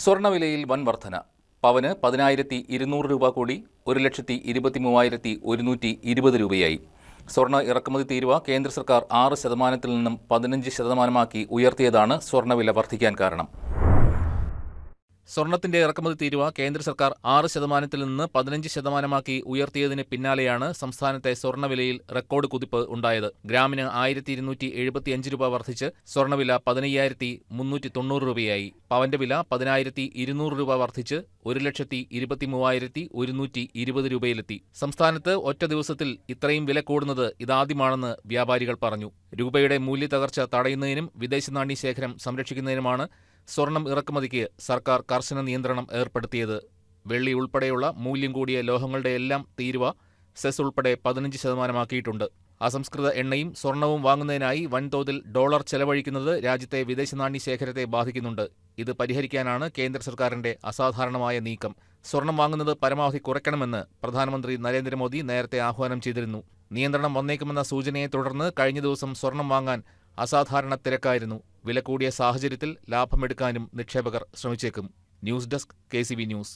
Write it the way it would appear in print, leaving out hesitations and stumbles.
സ്വർണ്ണവിലയിൽ വൻ വർധന. പവന് 10,200 രൂപ കൂടി 1,23,120 രൂപയായി. സ്വർണ്ണ ഇറക്കുമതി തീരുവ കേന്ദ്ര സർക്കാർ 6% നിന്നും 15% ഉയർത്തിയതാണ് സ്വർണ്ണവില വർദ്ധിക്കാൻ കാരണം. സ്വർണത്തിന്റെ ഇറക്കുമതി തീരുവ കേന്ദ്ര സർക്കാർ 6% നിന്ന് 15% ഉയർത്തിയതിന് പിന്നാലെയാണ് സംസ്ഥാനത്തെ സ്വർണ്ണവിലയിൽ റെക്കോർഡ് കുതിപ്പ് ഉണ്ടായത്. ഗ്രാമിന് 1,275 രൂപ വർദ്ധിച്ച് സ്വർണ്ണവില 15,390 രൂപയായി. പവന്റെ വില 10,200 രൂപ വർദ്ധിച്ച് 1,23,120 രൂപയിലെത്തി. സംസ്ഥാനത്ത് ഒറ്റ ദിവസത്തിൽ ഇത്രയും വില കൂടുന്നത് ഇതാദ്യമാണെന്ന് വ്യാപാരികൾ പറഞ്ഞു. രൂപയുടെ മൂല്യത്തകർച്ച തടയുന്നതിനും വിദേശ നാണ്യ ശേഖരം സംരക്ഷിക്കുന്നതിനുമാണ് സ്വർണം ഇറക്കുമതിക്ക് സർക്കാർ കർശന നിയന്ത്രണം ഏർപ്പെടുത്തിയത്. വെള്ളി ഉൾപ്പെടെയുള്ള മൂല്യം കൂടിയ ലോഹങ്ങളുടെയെല്ലാം തീരുവ സെസ് ഉൾപ്പെടെ 15% അസംസ്കൃത എണ്ണയും സ്വർണവും വാങ്ങുന്നതിനായി വൻതോതിൽ ഡോളർ ചെലവഴിക്കുന്നത് രാജ്യത്തെ വിദേശ നാണ്യ ശേഖരത്തെ ബാധിക്കുന്നുണ്ട്. ഇത് പരിഹരിക്കാനാണ് കേന്ദ്ര സർക്കാരിന്റെ അസാധാരണമായ നീക്കം. സ്വർണം വാങ്ങുന്നത് പരമാവധി കുറയ്ക്കണമെന്ന് പ്രധാനമന്ത്രി നരേന്ദ്രമോദി നേരത്തെ ആഹ്വാനം ചെയ്തിരുന്നു. നിയന്ത്രണം വന്നേക്കുമെന്ന സൂചനയെ തുടർന്ന് കഴിഞ്ഞ ദിവസം സ്വർണം വാങ്ങാൻ അസാധാരണ തിരക്കായിരുന്നു. വില കൂടിയ സാഹചര്യത്തിൽ ലാഭമെടുക്കാനും നിക്ഷേപകർ ശ്രമിച്ചേക്കും. News desk KCB news.